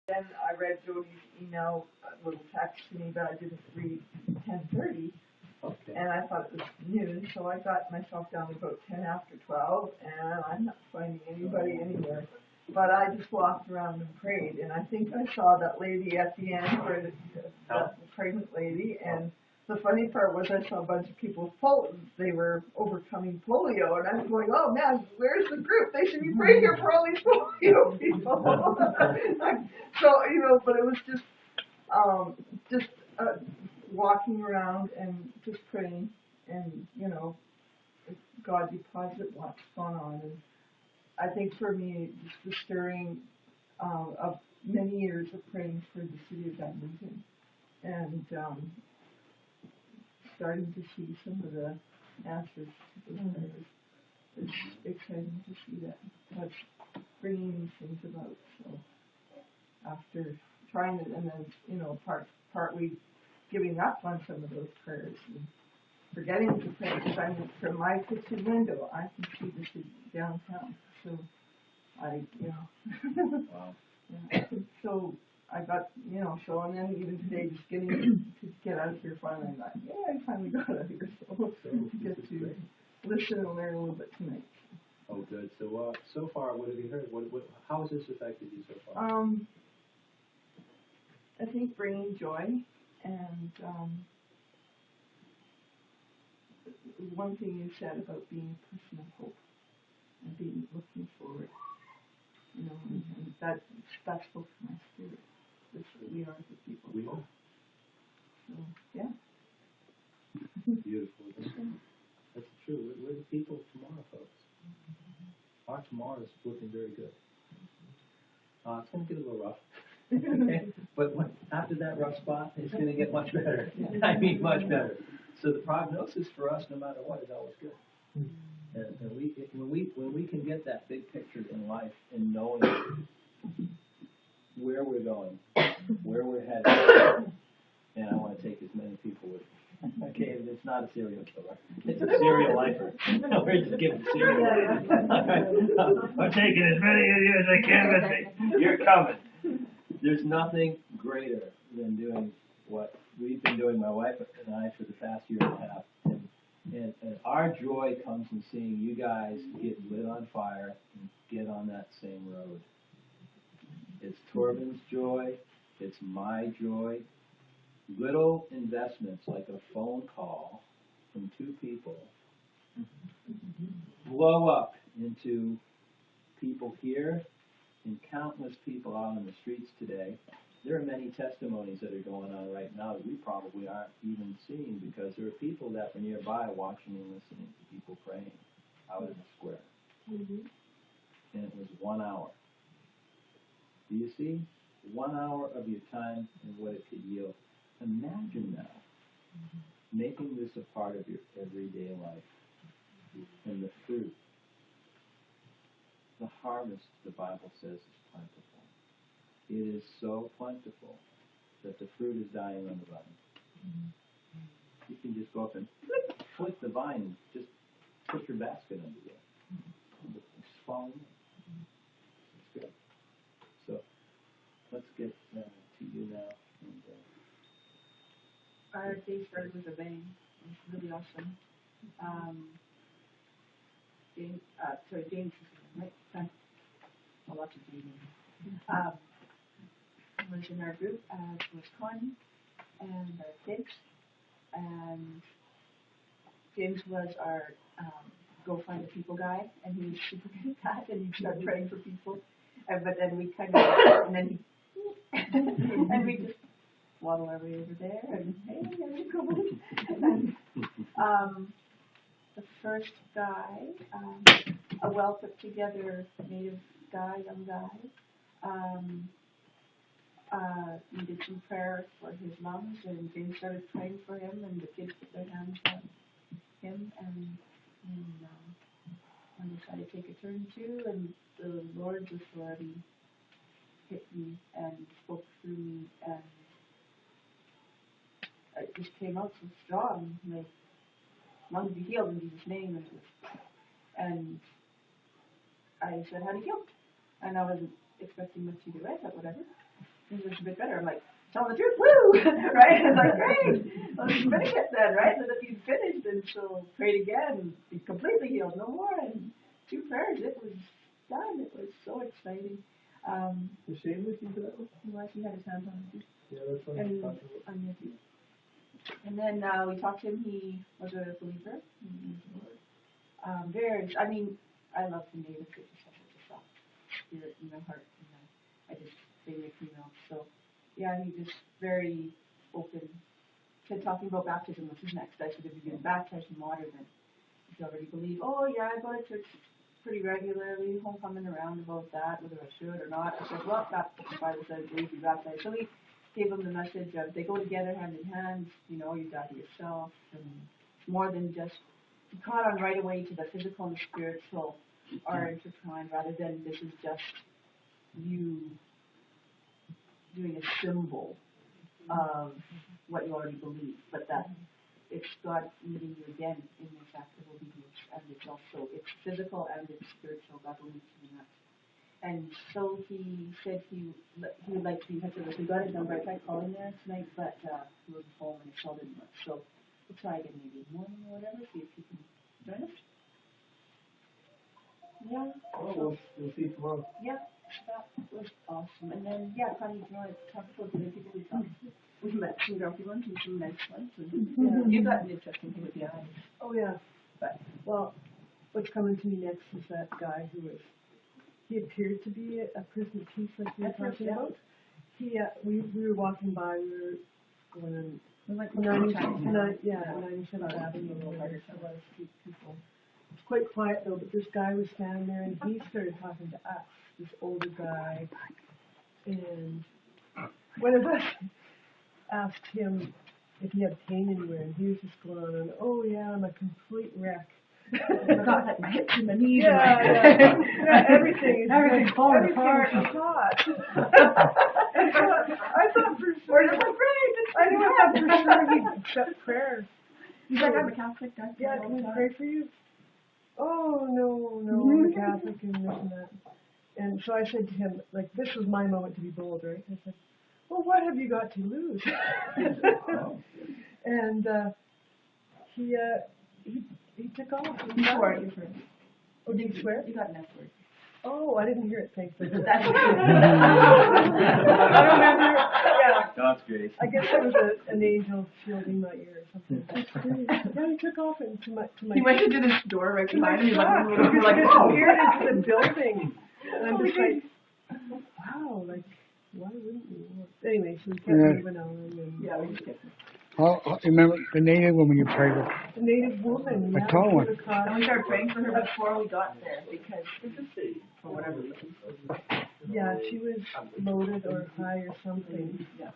Then I read Jody's email, a little text to me, but I didn't read 10:30. Okay. And I thought it was noon, so I got myself down to about 10 after 12, and I'm not finding anybody anywhere. But I just walked around and prayed, and I think I saw that lady at the end, where the pregnant lady, and the funny part was I saw a bunch of people with polio. They were overcoming polio, and I was going, oh man, where's the group? They should be praying here for all these polio people. So, but it was just walking around and just praying, and God deposit what's gone on. And I think for me, just the stirring of many years of praying for the city of Edmonton, and starting to see some of the answers to those prayers. It's exciting to see that God's bringing these things about. So after trying it, and then partly giving up on some of those prayers and forgetting to pray, because I'm from my kitchen window, I can see the city downtown. So Wow. yeah. So I got, and then even today, just getting to get out of here finally, I thought, yeah, I finally got out of here. So to get to listen and learn a little bit tonight. Oh, good. So, so far, what have you heard? How has this affected you so far? I think bringing joy, and one thing you said about being a person of hope and being looking forward, and that spoke to my spirit. We are the people. We are. So, yeah. Beautiful. That's true. We're the people of tomorrow, folks. Our tomorrow is looking very good. It's going to get a little rough. Okay? But after that rough spot, it's going to get much better. I mean, much better. So the prognosis for us, no matter what, is always good. And when we can get that big picture in life and knowing where we're going, where we're headed, and I want to take as many people with me. Okay, it's not a serial killer. It's a serial lifer. We're just giving serial. I'm taking as many of you as I can with me. You're coming. There's nothing greater than doing what we've been doing, my wife and I, for the past year and a half. And our joy comes in seeing you guys get lit on fire and get on that same road. It's Torben's joy. It's my joy. Little investments like a phone call from two people blow up into people here and countless people out on the streets today. There are many testimonies that are going on right now that we probably aren't even seeing, because there are people that were nearby watching and listening to people praying out in the square. Mm-hmm. And it was 1 hour. Do you see? 1 hour of your time and what it could yield. Imagine now making this a part of your everyday life, and the fruit. The harvest, the Bible says, is plentiful. It is so plentiful that the fruit is dying on the vine. You can just go up and flick the vine and just put your basket under there. It's falling in. It's good. So let's get to you now. And, our day started with a bang. It was really awesome. James, right? I'll watch it, James. Was in our group, was Connie and our kids, and James was our go find the people guy, and he was super good at that, and he'd start praying for people, but then we kind of, and then and we just waddle our way over there, and hey, there you go. And, the first guy, a well put together native guy, young guy, needed some prayer for his lungs, and James started praying for him, and the kids put their hands on him, and I decided to take a turn too, and the Lord's authority hit me and spoke through me, and it just came out so strong, like, lungs be healed in Jesus' name, and I said, how do you feel? And I wasn't expecting much either way, but whatever. it was a bit better. I'm like, tell the truth, woo, right? I was like, great, let's finish it then, right? And then you finished, and so prayed again, and completely healed, no more. And 2 prayers, it was done. It was so exciting. Was Shane with you for that one? He had his hands on it. Yeah, that's what And on your feet. And then we talked to him. He was a believer. Very. I mean, I love the native. It's just such a soft spirit in my heart. I just they make me melt. So, yeah, he just very open. Said talking about baptism, which is next. I said, if you've been baptized in water, then you already believe. Oh yeah, I go to church pretty regularly. Homecoming around about that, whether I should or not. I said, well, the Bible says believe you baptized. So we gave him the message of they go together hand in hand. You know, you die to yourself, and it's more than just. He caught on right away to the physical and the spiritual are intertwined, rather than this is just you doing a symbol of what you already believe, but that it's God meeting you again in this act of obedience, and it's also it's physical and it's spiritual. God will meet you in that. And so he said he would like to be in touch with us. We got his number. I tried calling there tonight, but he was home and his cell didn't work. So we'll try again maybe in the morning or whatever, see if he can join us. Yeah. Oh, we'll see you tomorrow. Yeah, that was awesome. And then, yeah, Connie, if you want to talk about the other people we talked to, we met some grumpy ones and some nice ones. And you got an interesting thing with the eyes. Oh, yeah. But, well, what's coming to me next is that guy who was, he appeared to be a Prince of Peace, like we were talking about. He, we were walking by, we were going on, 97th Avenue, and there was a lot of street people. It's quite quiet though, but this guy was standing there and he started talking to us, this older guy, and one of us asked him if he had pain anywhere, and he was just going on and, oh yeah, I'm a complete wreck. Got like my hips and my knees everything's falling apart. I thought for sure. I thought for sure he'd accept prayers. He's like, I'm a Catholic, don't yeah, can we pray for you? Oh no, I'm a Catholic and this and that. And so I said to him, like, this was my moment to be bold, right? I said, well, what have you got to lose? And he took off. You swore at your first. Oh, did you swear? You got an F word. Oh, I didn't hear it, thanks. That's I remember, yeah. God's grace. I guess there was an angel shielding my ear or something. Yeah, he took off into my. He went into this door right behind him. He's like, disappeared into the building. And I'm just like, wow, like, why wouldn't you? Anyway, so we kept moving on. And yeah, we just kept Remember the native woman you prayed with? the native woman. I told one. And we started praying for her before we got there because for whatever reason. Yeah, she was loaded or high or something. Yeah.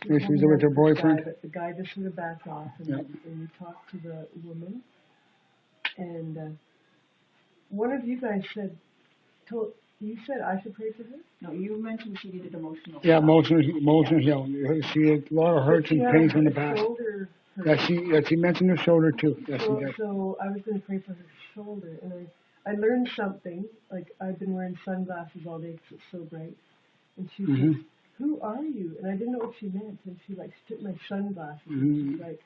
Yeah, she was with her boyfriend. But the guy just sort of backed off, and we talked to the woman, and one of you guys said, you said I should pray for her? No, you mentioned she needed emotional. Yeah, emotional healing. She had a lot of hurts and pains in the past. Shoulder hurt. Yeah, she mentioned her shoulder too. Yes, she did. So I was going to pray for her shoulder, and I learned something. Like, I've been wearing sunglasses all day because it's so bright. And she said, who are you? And I didn't know what she meant. And she, like, took my sunglasses. And she's like,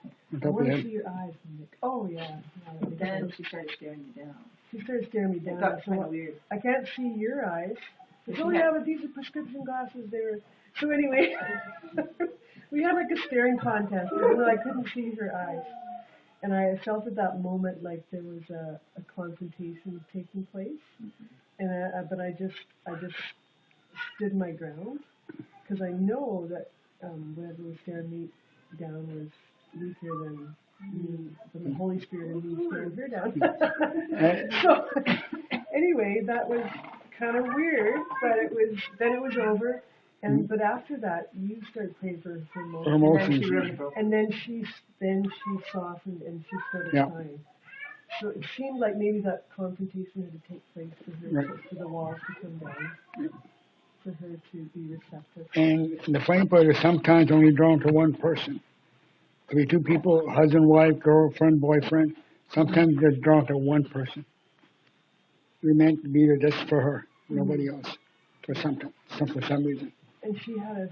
I want to see your eyes. And I'm like, oh, yeah. But then she started staring you down. She started staring me down. It got kind of weird. I can't see your eyes. Oh, yeah, but these are prescription glasses. So anyway, we had like a staring contest. And I couldn't see her eyes. And I felt at that moment like there was a confrontation taking place. And but I just stood my ground, because I know that whatever was staring me down was weaker than me, than the Holy Spirit and me staring her down. So anyway, that was kind of weird, but it was over. And but after that, you started praying for her emotions. And then she softened and she started crying. So it seemed like maybe that confrontation had to take place for her, for the walls to come down, for her to be receptive. And the funny part is sometimes only drawn to one person. Could be two people, husband, wife, girlfriend, boyfriend. Sometimes they're drawn to one person. You're meant to be there just for her, nobody else, for some reason. And she had a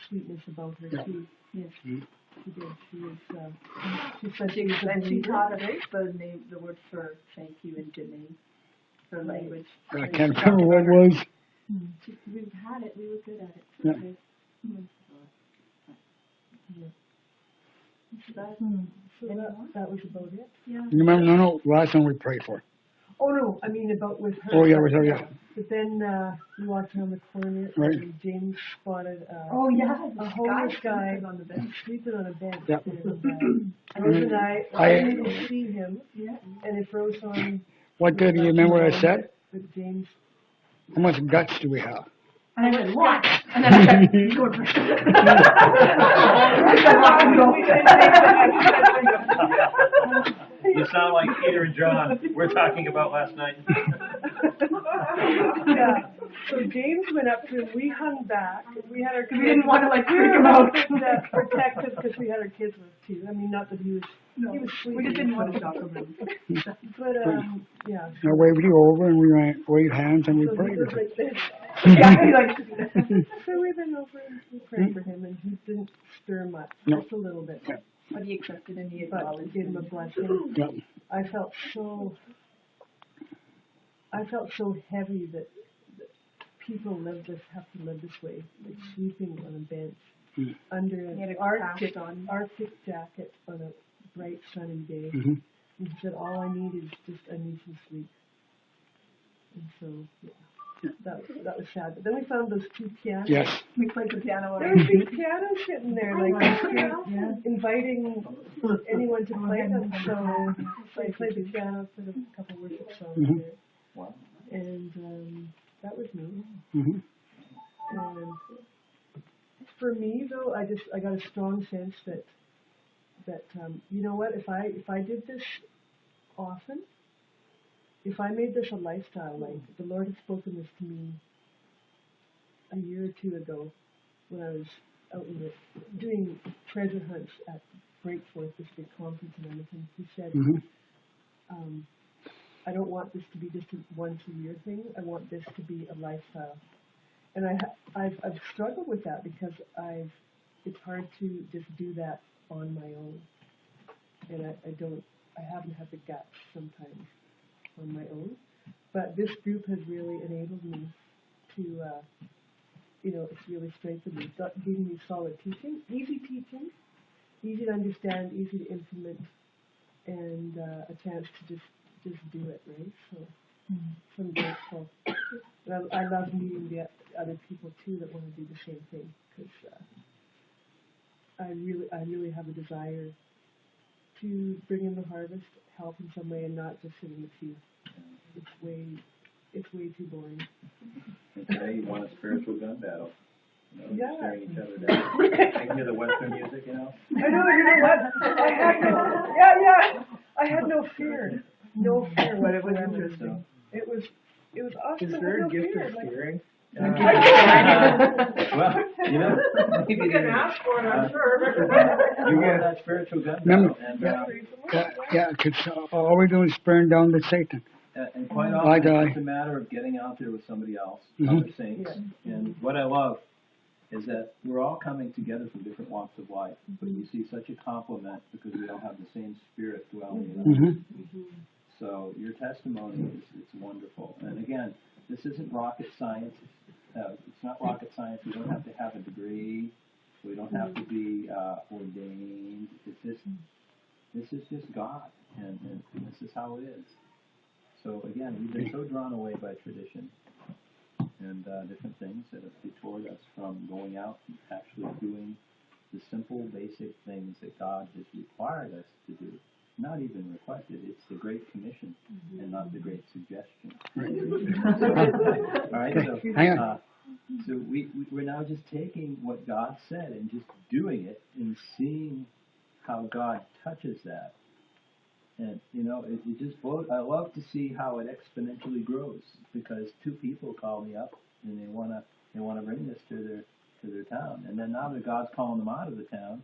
sweetness about her Yeah. too. Yes. She did. She was. She said She, she was a and she believer. taught us the word for thank you in Jimmy, her language. I can't remember what it was. We had it, we were good at it. Yeah. So that was about it. Yeah. You remember? No, last time we prayed for. Oh no, I mean about with her. Oh, yeah, with her, yeah. But then we walked around the corner Right. and James spotted Oh, yeah. a homeless guy sleeping on the bench. sleeping on a bench. Yep. And Rose and I didn't even see him, Yeah. and it froze on. What did you remember I said? But James. How much guts do we have? And I went, what? And then I said, go You sound like Peter and John. We're talking about last night. Yeah. So James went up to him. We hung back. We had our kids. We didn't want to, like, we freak were him out. protective because we had our kids with us too. I mean, not that he was. No, He was we sleeping. just didn't want to shock him. But yeah. I waved you over and we waved hands and we So he prayed. was like this. Yeah, he likes to do that. So we went over and we prayed for him, and he didn't stir much, No. just a little bit. But he accepted and he But acknowledged. gave him a blessing. Yep. I felt so heavy that people have to live this way, like sleeping on a bench Mm. under He had an a Arctic cast on. jacket on a bright sunny day. Mm-hmm. And he said, all I need is I need some sleep. And so, yeah, that was sad. But then we found those two pianos. Yes. We played the piano. There were two pianos sitting there, like on the street, Yeah. inviting anyone to play them. So I played the piano for a couple worship songs Mhm. there. Wow. And that was me. Mm-hmm. And for me, though, I got a strong sense that you know what, if I did this often, if I made this a lifestyle, like the Lord had spoken this to me a year or two ago when I was out doing treasure hunts at Breakforth, this big conference in Edmonton. He said, Mm-hmm. I don't want this to be just a once a year thing. I want this to be a lifestyle. And I've struggled with that because it's hard to just do that on my own. And I haven't had the guts sometimes on my own. But this group has really enabled me to, it's really strengthened me. It's giving me solid teaching, easy to understand, easy to implement, and a chance to just do it, right? So I'm grateful. And I love meeting the other people too that want to do the same thing, because I really have a desire to bring in the harvest, help in some way, and not just sit in the pew. It's way too boring. And today you want a spiritual gun battle. You know, Yeah. staring each other down. I can hear the Western music, you know. I know, you know what? I had no fear. No fear But it was whatsoever. interesting. It was awesome. Is I there had a no gift fear. of Like, hearing? Well, you know, maybe You can ask for it, I'm sure. you want that spiritual gun Remember- battle, and Yeah, because all we're doing is burning down the Satan. and quite Like often I- it's a matter of getting out there with somebody else, Mhm. other saints. And what I love is that we're all coming together from different walks of life, but you see such a complement because we all have the same spirit dwelling in us. Mm-hmm. So your testimony is wonderful. And again, this isn't rocket science. It's not rocket science. We don't have to have a degree. We don't have to be ordained. This is just God, and this is how it is. So again, we've been so drawn away by tradition and different things that have detoured us from going out and actually doing the simple, basic things that God has required us to do. Not even requested. It's the Great Commission and not the Great Suggestion. All right, so Hang on. so we're now just taking what God said and just doing it and seeing how God touches that. And, you know, it just blows. I love to see how it exponentially grows because two people call me up and they want to bring this to their town. And then now that God's calling them out of the town,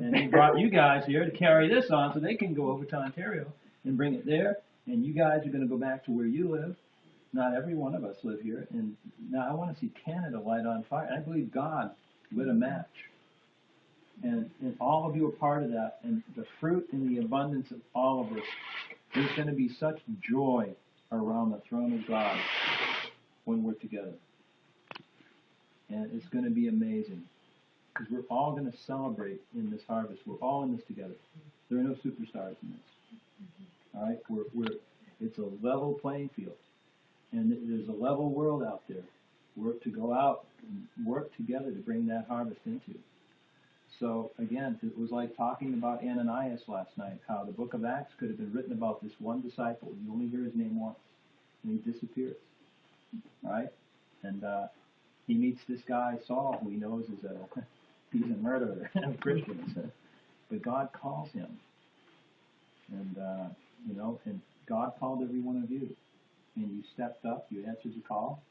and He brought you guys here to carry this on so they can go over to Ontario and bring it there. And you guys are going to go back to where you live. not every one of us live here, and now I want to see Canada light on fire. I believe God lit a match. And all of you are part of that, and the fruit and the abundance of all of us, there's going to be such joy around the throne of God when we're together. And it's going to be amazing, because we're all going to celebrate in this harvest. We're all in this together. There are no superstars in this. All right? It's a level playing field. And there's a level world out there. We're to go out and work together to bring that harvest into. So, again, it was like talking about Ananias last night, how the book of Acts could have been written about this one disciple. You only hear his name once, and he disappears. All right? And he meets this guy, Saul, who he knows is he's a murderer of Christians. But God calls him. And, and God called every one of you. And you stepped up, you answered the call,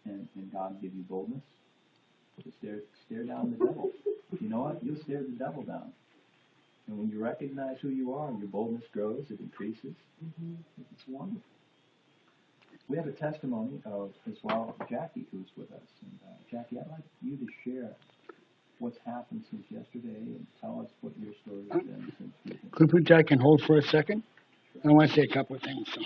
and God gave you boldness to stare down the devil. You know what? You'll stare the devil down. And when you recognize who you are, your boldness grows, it increases. It's wonderful. We have a testimony of, as well, Jackie, who's with us. And Jackie, I'd like you to share what's happened since yesterday and tell us what your story has been since. Could we put Jack on hold for a second? I want to say a couple of things. So.